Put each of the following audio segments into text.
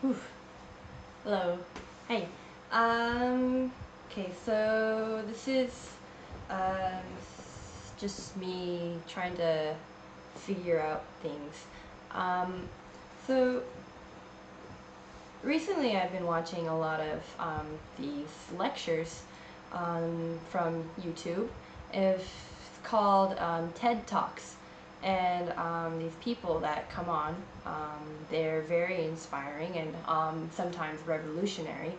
Whew. Hello. Hey. Okay, so this is just me trying to figure out things. So recently I've been watching a lot of these lectures from YouTube. It's called TED Talks. And these people that come on, they're very inspiring and sometimes revolutionary,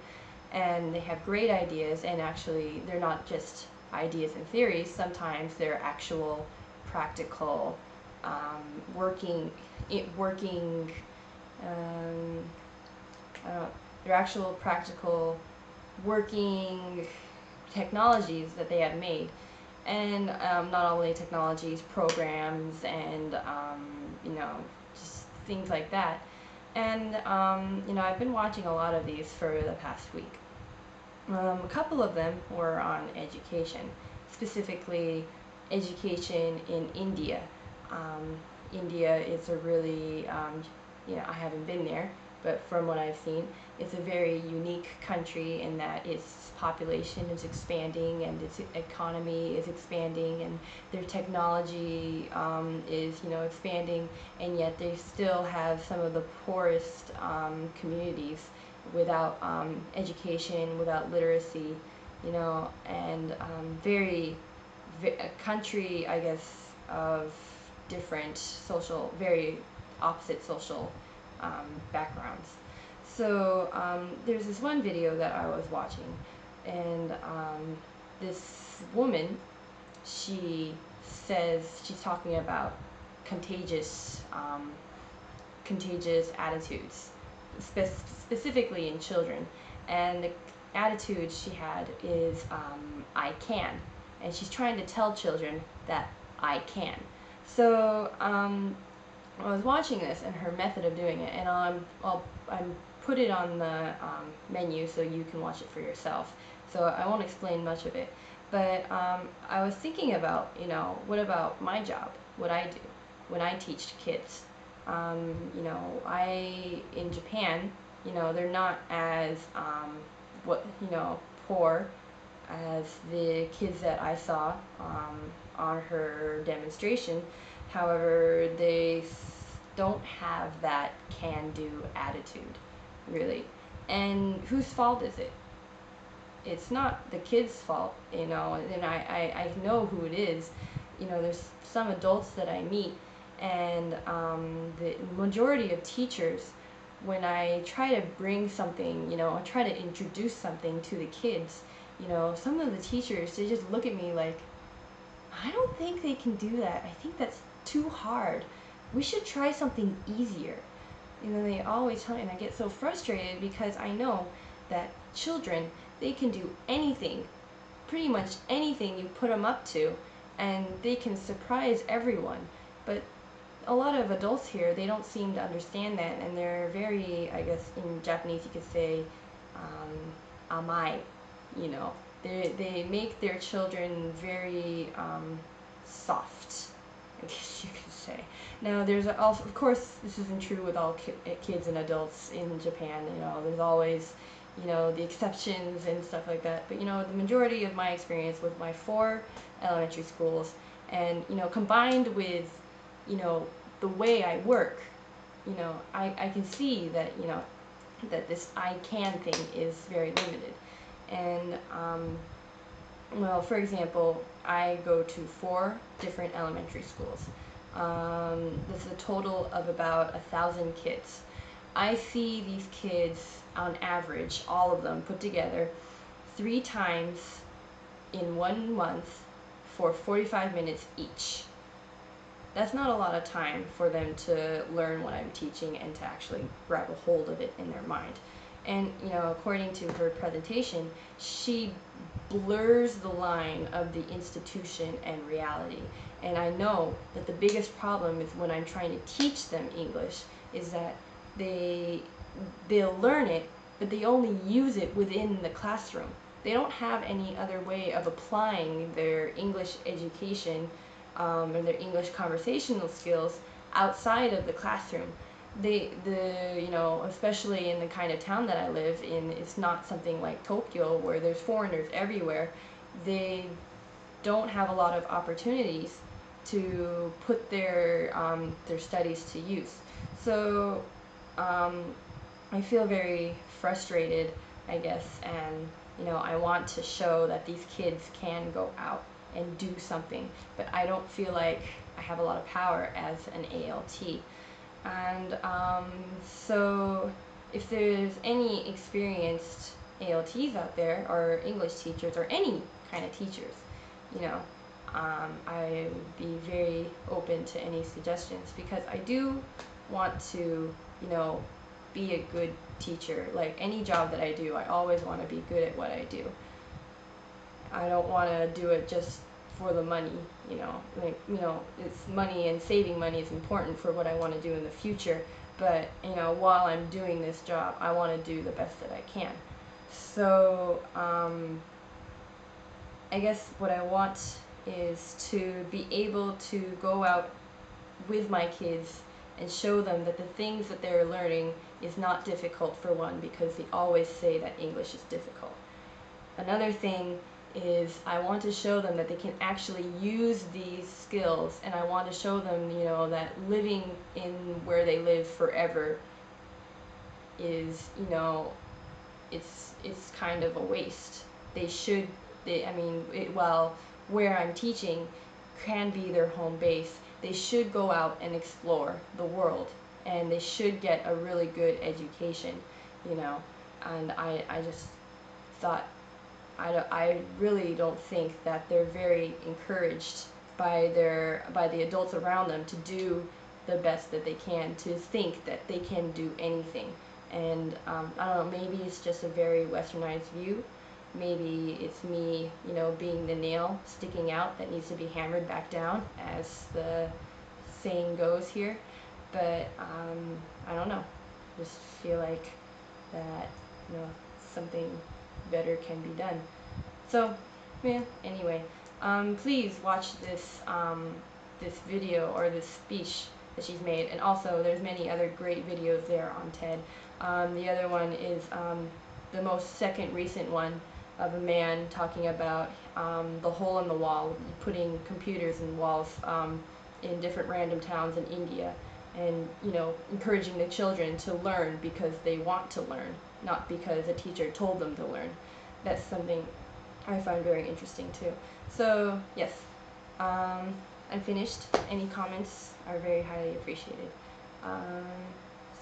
and they have great ideas, and actually they're not just ideas and theories, sometimes they're actual practical working um, they're actual practical working technologies that they have made, and not only technologies, programs, and just things like that. And I've been watching a lot of these for the past week. A couple of them were on education, specifically education in India. India is a really, I haven't been there, but from what I've seen, it's a very unique country in that its population is expanding and its economy is expanding and their technology is, expanding, and yet they still have some of the poorest communities without education, without literacy, and a country, I guess, of different social, very opposite social backgrounds. So there's this one video that I was watching, and this woman, she says she's talking about contagious attitudes, specifically in children. And the attitude she had is I can, and she's trying to tell children that I can. So I was watching this and her method of doing it, and I'll put it on the menu so you can watch it for yourself. So I won't explain much of it, but I was thinking about, what about my job, what I do when I teach kids. In Japan, they're not as poor as the kids that I saw on her demonstration. However, they don't have that can-do attitude, really. And whose fault is it? It's not the kid's fault, and I know who it is. There's some adults that I meet, and the majority of teachers, when I try to bring something, I try to introduce something to the kids, some of the teachers, they just look at me like, I don't think they can do that. I think that's too hard. We should try something easier. They always tell me, and I get so frustrated because I know that children, they can do anything, pretty much anything you put them up to, and they can surprise everyone. But a lot of adults here, they don't seem to understand that, and they're very, I guess in Japanese you could say, amai, They make their children very soft, I guess you could say. Now, there's also, of course, this isn't true with all kids and adults in Japan. There's always, the exceptions and stuff like that. But the majority of my experience with my 4 elementary schools, and combined with, the way I work, I can see that, that this I can thing is very limited. And well, for example, I go to 4 different elementary schools. This is a total of about 1,000 kids. I see these kids on average, all of them put together, 3 times in 1 month for 45 minutes each. That's not a lot of time for them to learn what I'm teaching and to actually grab a hold of it in their mind. And according to her presentation, she blurs the line of the institution and reality. And I know that the biggest problem is when I'm trying to teach them English is that they'll learn it, but they only use it within the classroom. They don't have any other way of applying their English education and their English conversational skills outside of the classroom. you know, especially in the kind of town that I live in, it's not something like Tokyo where there's foreigners everywhere. They don't have a lot of opportunities to put their studies to use. So um, I feel very frustrated, I guess, and you know, I want to show that these kids can go out and do something, but I don't feel like I have a lot of power as an ALT. And so if there's any experienced ALTs out there, or English teachers, or any kind of teachers, you know, I would be very open to any suggestions, because I do want to, you know, be a good teacher. Like any job that I do, I always want to be good at what I do. I don't want to do it just for the money, you know. Like, you know, it's money, and saving money is important for what I want to do in the future. But, you know, while I'm doing this job, I want to do the best that I can. So, I guess what I want is to be able to go out with my kids and show them that the things that they're learning is not difficult, for one, because they always say that English is difficult. Another thing is I want to show them that they can actually use these skills, and I want to show them, you know, that living in where they live forever is, you know, it's kind of a waste. They should, I mean, while where I'm teaching can be their home base, they should go out and explore the world, and they should get a really good education, you know. And I just thought, I really don't think that they're very encouraged by the adults around them to do the best that they can, to think that they can do anything. And I don't know, maybe it's just a very westernized view. Maybe it's me, you know, being the nail sticking out that needs to be hammered back down, as the saying goes here. But I don't know. Just feel like that, you know, something better can be done. So, yeah, anyway, please watch this video, or this speech that she's made, and also there's many other great videos there on TED. The other one is the most second recent one, of a man talking about the hole in the wall, putting computers in walls in different random towns in India, and, you know, encouraging the children to learn because they want to learn, not because a teacher told them to learn. That's something I find very interesting too. So yes, I'm finished. Any comments are very highly appreciated.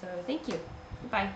So thank you. Bye.